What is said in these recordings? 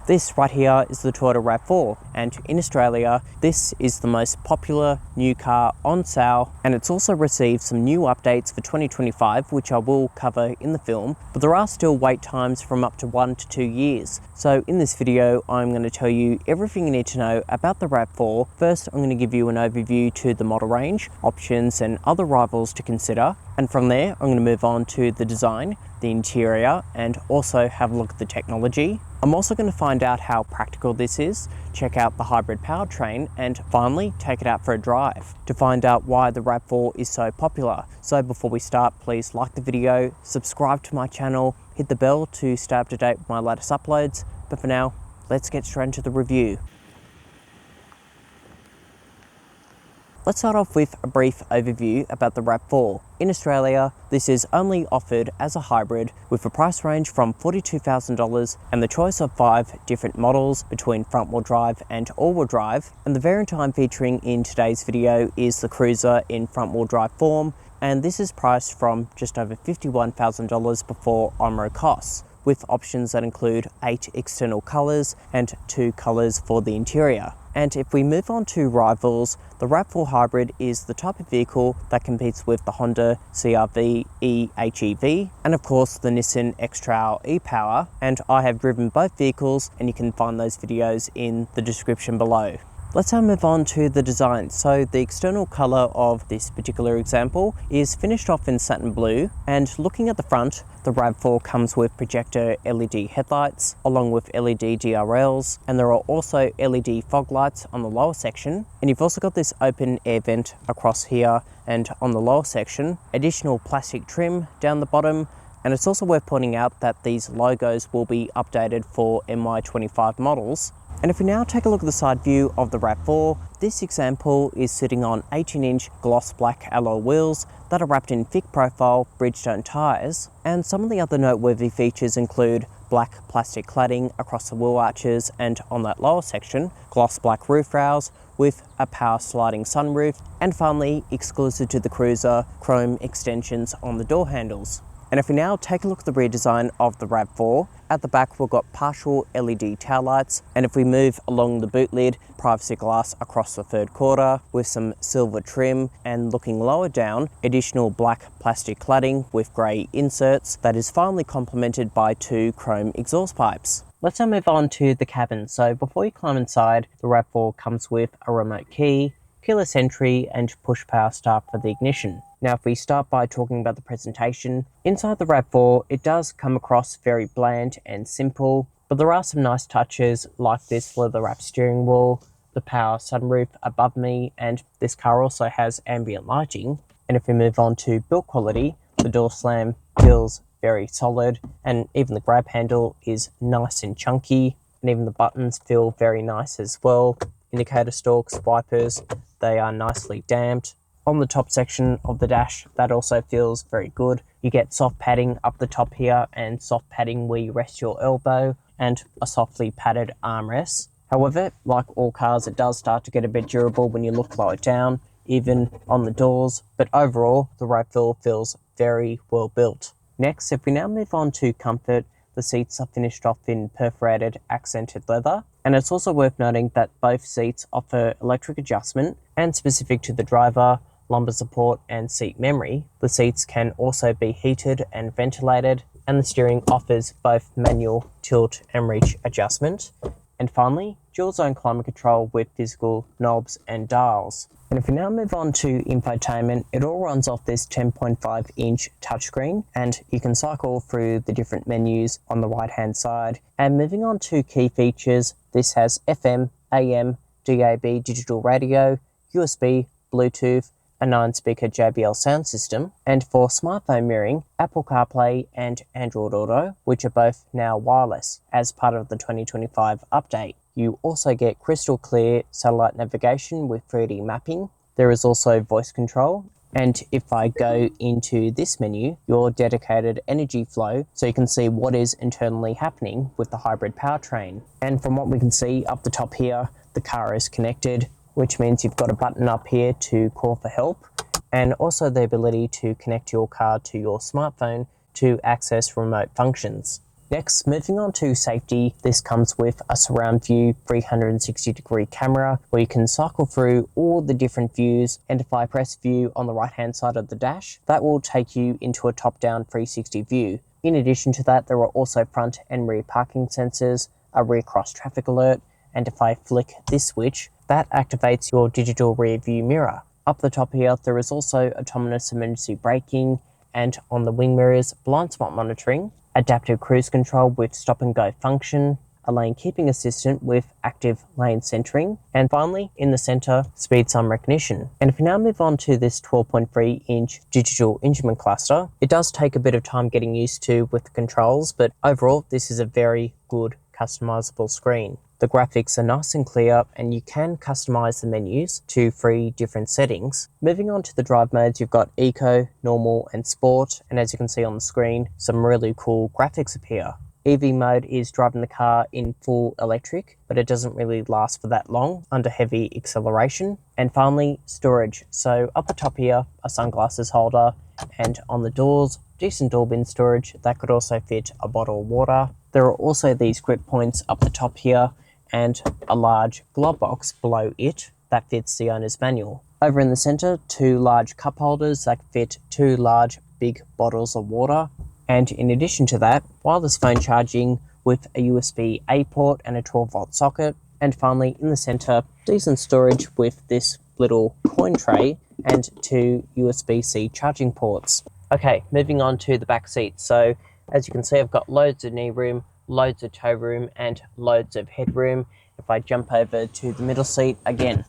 This right here is the Toyota RAV4, and in Australia this is the most popular new car on sale, and it's also received some new updates for 2025 which I will cover in the film, but there are still wait times from up to 1 to 2 years. So in this video I'm going to tell you everything you need to know about the RAV4. First I'm going to give you an overview to the model range, options and other rivals to consider, and from there I'm going to move on to the design, the interior, and also have a look at the technology. I'm also going to find out how practical this is, check out the hybrid powertrain, and finally take it out for a drive to find out why the RAV4 is so popular. So before we start, please like the video, subscribe to my channel, hit the bell to stay up to date with my latest uploads, but for now, let's get straight into the review. Let's start off with a brief overview about the RAV4. In Australia, this is only offered as a hybrid with a price range from $42,000 and the choice of 5 different models between front-wheel drive and all-wheel drive. And the variant I'm featuring in today's video is the Cruiser in front-wheel drive form, and this is priced from just over $51,000 before OMRO costs, with options that include 8 external colours and 2 colours for the interior. And if we move on to rivals, the RAV4 Hybrid is the type of vehicle that competes with the Honda CR-V e-HEV and of course the Nissan X-Trail e-Power, and I have driven both vehicles and you can find those videos in the description below. Let's now move on to the design. So the external colour of this particular example is finished off in satin blue, and looking at the front, the RAV4 comes with projector LED headlights along with LED DRLs, and there are also LED fog lights on the lower section, and you've also got this open air vent across here and on the lower section, additional plastic trim down the bottom. And it's also worth pointing out that these logos will be updated for MY25 models. And if we now take a look at the side view of the RAV4, this example is sitting on 18-inch gloss black alloy wheels that are wrapped in thick profile Bridgestone tyres. And some of the other noteworthy features include black plastic cladding across the wheel arches and on that lower section, gloss black roof rails with a power sliding sunroof, and finally, exclusive to the Cruiser, chrome extensions on the door handles. And if we now take a look at the rear design of the RAV4, at the back we've got partial LED tail lights, and if we move along the boot lid, privacy glass across the third quarter with some silver trim, and looking lower down, additional black plastic cladding with grey inserts that is finally complemented by 2 chrome exhaust pipes. Let's now move on to the cabin. So before you climb inside, the RAV4 comes with a remote key, keyless entry, and push power start for the ignition. Now if we start by talking about the presentation, inside the RAV4 it does come across very bland and simple, but there are some nice touches like this leather wrapped steering wheel, the power sunroof above me, and this car also has ambient lighting. And if we move on to build quality, the door slam feels very solid, and even the grab handle is nice and chunky, and even the buttons feel very nice as well. Indicator stalks, wipers, they are nicely damped. On the top section of the dash, that also feels very good. You get soft padding up the top here and soft padding where you rest your elbow, and a softly padded armrest. However, like all cars, it does start to get a bit durable when you look lower down, even on the doors, but overall the RAV4 feels very well built. Next, if we now move on to comfort, the seats are finished off in perforated accented leather, and it's also worth noting that both seats offer electric adjustment, and specific to the driver, lumbar support and seat memory, the seats can also be heated and ventilated, and the steering offers both manual tilt and reach adjustment. And finally, dual zone climate control with physical knobs and dials. And if we now move on to infotainment, it all runs off this 10.5-inch touchscreen, and you can cycle through the different menus on the right hand side. And moving on to key features, this has FM, AM, DAB digital radio, USB, Bluetooth, a 9-speaker JBL sound system, and for smartphone mirroring, Apple CarPlay and Android Auto, which are both now wireless as part of the 2025 update. You also get crystal clear satellite navigation with 3D mapping. There is also voice control, and if I go into this menu, your dedicated energy flow, so you can see what is internally happening with the hybrid powertrain. And from what we can see up the top here, the car is connected, which means you've got a button up here to call for help, and also the ability to connect your car to your smartphone to access remote functions. Next, moving on to safety, this comes with a surround view 360-degree camera where you can cycle through all the different views, and if I press view on the right hand side of the dash, that will take you into a top-down 360 view. In addition to that, there are also front and rear parking sensors, a rear cross traffic alert, and if I flick this switch, that activates your digital rear view mirror. Up the top here, there is also autonomous emergency braking, and on the wing mirrors, blind spot monitoring, adaptive cruise control with stop and go function, a lane keeping assistant with active lane centering, and finally, in the center, speed sign recognition. And if we now move on to this 12.3-inch digital instrument cluster, it does take a bit of time getting used to with the controls, but overall, this is a very good customizable screen. The graphics are nice and clear, and you can customize the menus to 3 different settings. Moving on to the drive modes, you've got Eco, Normal, and Sport, and as you can see on the screen, some really cool graphics appear. EV mode is driving the car in full electric, but it doesn't really last for that long under heavy acceleration. And finally, storage. So up the top here, a sunglasses holder, and on the doors, decent door bin storage that could also fit a bottle of water. There are also these grip points up the top here, and a large glove box below it that fits the owner's manual. Over in the center, 2 large cup holders that fit 2 large big bottles of water. And in addition to that, wireless phone charging with a USB-A port and a 12-volt socket. And finally, in the center, decent storage with this little coin tray and 2 USB-C charging ports. Okay, moving on to the back seat. So as you can see, I've got loads of knee room, loads of toe room, and loads of headroom. If I jump over to the middle seat, again,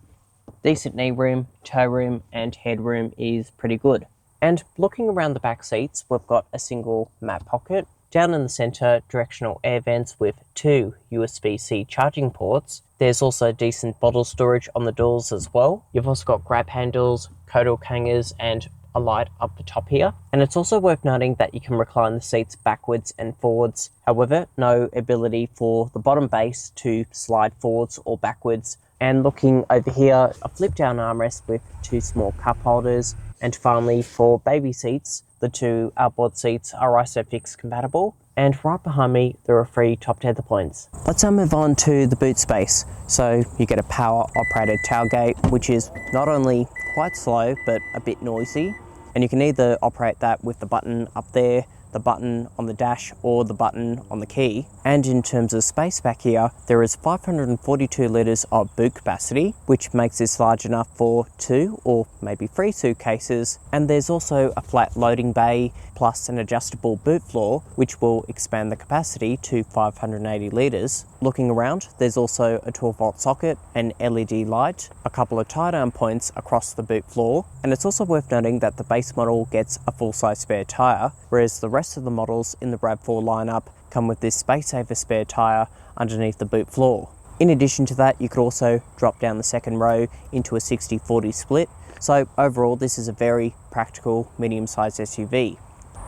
decent knee room, toe room, and headroom is pretty good. And looking around the back seats, we've got a single map pocket. Down in the center, directional air vents with 2 USB-C charging ports. There's also decent bottle storage on the doors as well. You've also got grab handles, coat hook hangers, and a light up the top here. And it's also worth noting that you can recline the seats backwards and forwards. However, no ability for the bottom base to slide forwards or backwards. And looking over here, a flip down armrest with 2 small cup holders. And finally, for baby seats, the 2 outboard seats are ISOFIX compatible. And right behind me, there are 3 top tether points. Let's now move on to the boot space. So you get a power operated tailgate, which is not only quite slow, but a bit noisy. And you can either operate that with the button up there, the button on the dash, or the button on the key. And in terms of space back here, there is 542 litres of boot capacity, which makes this large enough for 2 or maybe 3 suitcases. And there's also a flat loading bay plus an adjustable boot floor, which will expand the capacity to 580 litres. Looking around, there's also a 12-volt socket, an LED light, a couple of tie-down points across the boot floor, and it's also worth noting that the base model gets a full-size spare tyre, whereas the rest of the models in the RAV4 lineup come with this space-saver spare tyre underneath the boot floor. In addition to that, you could also drop down the second row into a 60-40 split, so overall this is a very practical medium-sized SUV.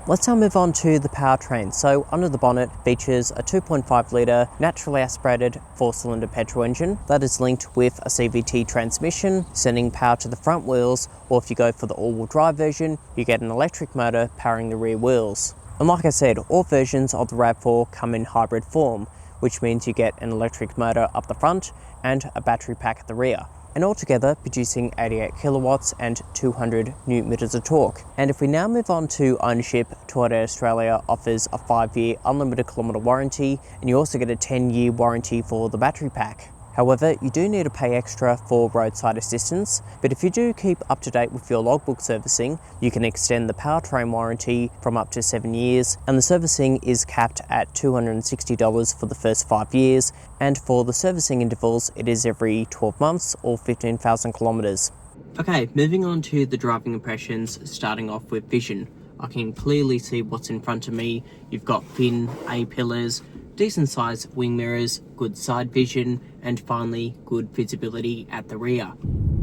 Let's now move on to the powertrain. So under the bonnet features a 2.5 litre naturally aspirated 4-cylinder petrol engine that is linked with a CVT transmission, sending power to the front wheels, or if you go for the all-wheel drive version, you get an electric motor powering the rear wheels. And like I said, all versions of the RAV4 come in hybrid form, which means you get an electric motor up the front and a battery pack at the rear, and altogether producing 88 kilowatts and 200 newton meters of torque. And if we now move on to ownership, Toyota Australia offers a 5-year unlimited kilometre warranty, and you also get a 10-year warranty for the battery pack. However, you do need to pay extra for roadside assistance, but if you do keep up to date with your logbook servicing, you can extend the powertrain warranty from up to 7 years, and the servicing is capped at $260 for the first 5 years, and for the servicing intervals, it is every 12 months or 15,000 kilometres. Okay, moving on to the driving impressions, starting off with vision. I can clearly see what's in front of me. You've got thin A-pillars, decent sized wing mirrors, good side vision, and finally good visibility at the rear.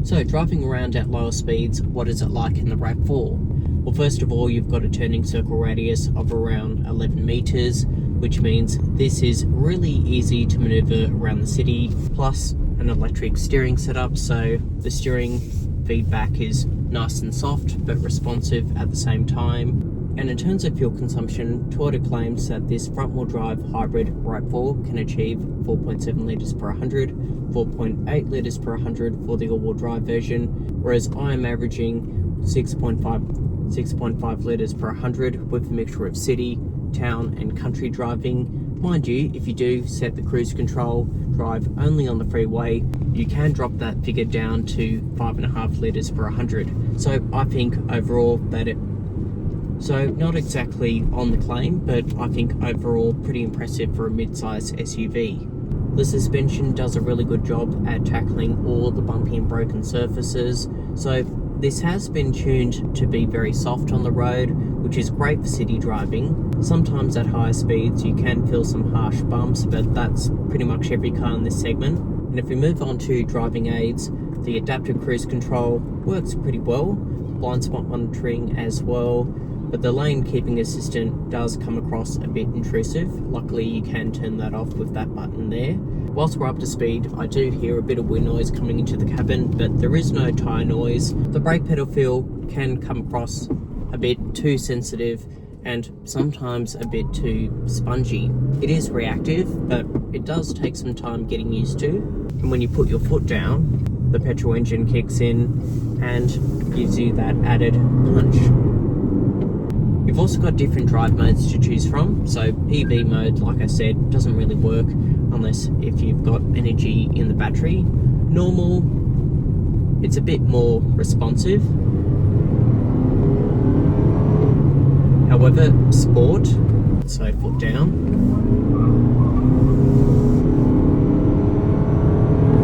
So driving around at lower speeds, what is it like in the RAV4? Well, first of all, you've got a turning circle radius of around 11 meters, which means this is really easy to maneuver around the city, plus an electric steering setup, so the steering feedback is nice and soft but responsive at the same time. And in terms of fuel consumption, Toyota claims that this front-wheel drive hybrid RAV4 can achieve 4.7 litres per 100, 4.8 litres per 100 for the all-wheel drive version, whereas I am averaging 6.5 litres per 100 with a mixture of city, town and country driving. Mind you, if you do set the cruise control, drive only on the freeway, you can drop that figure down to 5.5 litres per 100. So I think overall so not exactly on the claim, but I think overall pretty impressive for a mid-size SUV. The suspension does a really good job at tackling all the bumpy and broken surfaces, so this has been tuned to be very soft on the road, which is great for city driving. Sometimes at higher speeds you can feel some harsh bumps, but that's pretty much every car in this segment. And if we move on to driving aids, the adaptive cruise control works pretty well, blind spot monitoring as well, but the lane keeping assistant does come across a bit intrusive. Luckily you can turn that off with that button there. Whilst we're up to speed, I do hear a bit of wind noise coming into the cabin, but there is no tyre noise. The brake pedal feel can come across a bit too sensitive and sometimes a bit too spongy. It is reactive, but it does take some time getting used to. And when you put your foot down, the petrol engine kicks in and gives you that added punch. You've also got different drive modes to choose from. So PV mode, like I said, doesn't really work unless if you've got energy in the battery. Normal, it's a bit more responsive. However, sport, so foot down,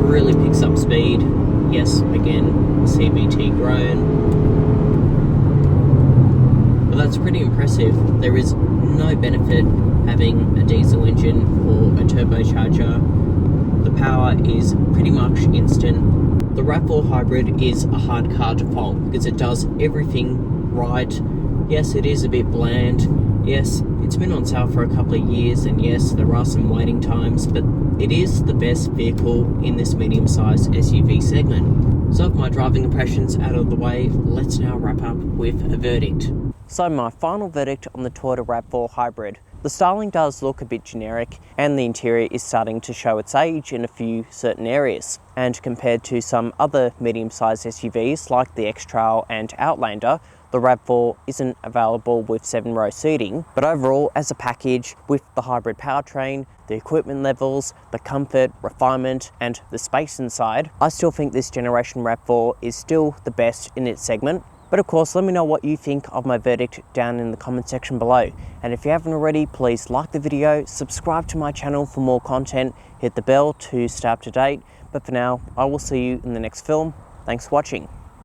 really picks up speed. Yes, again, CVT groan. But that's pretty impressive. There is no benefit having a diesel engine or a turbocharger. The power is pretty much instant. The RAV4 hybrid is a hard car to fault because it does everything right. Yes, it is a bit bland. Yes, it's been on sale for a couple of years, and yes, there are some waiting times, but it is the best vehicle in this medium-sized SUV segment. So with my driving impressions out of the way, let's now wrap up with a verdict. So my final verdict on the Toyota RAV4 hybrid. The styling does look a bit generic, and the interior is starting to show its age in a few certain areas. And compared to some other medium-sized SUVs like the X-Trail and Outlander, the RAV4 isn't available with 7-row seating, but overall as a package with the hybrid powertrain, the equipment levels, the comfort, refinement and the space inside, I still think this generation RAV4 is still the best in its segment. But of course, let me know what you think of my verdict down in the comment section below. And if you haven't already, please like the video, subscribe to my channel for more content, hit the bell to stay up to date. But for now, I will see you in the next film. Thanks for watching.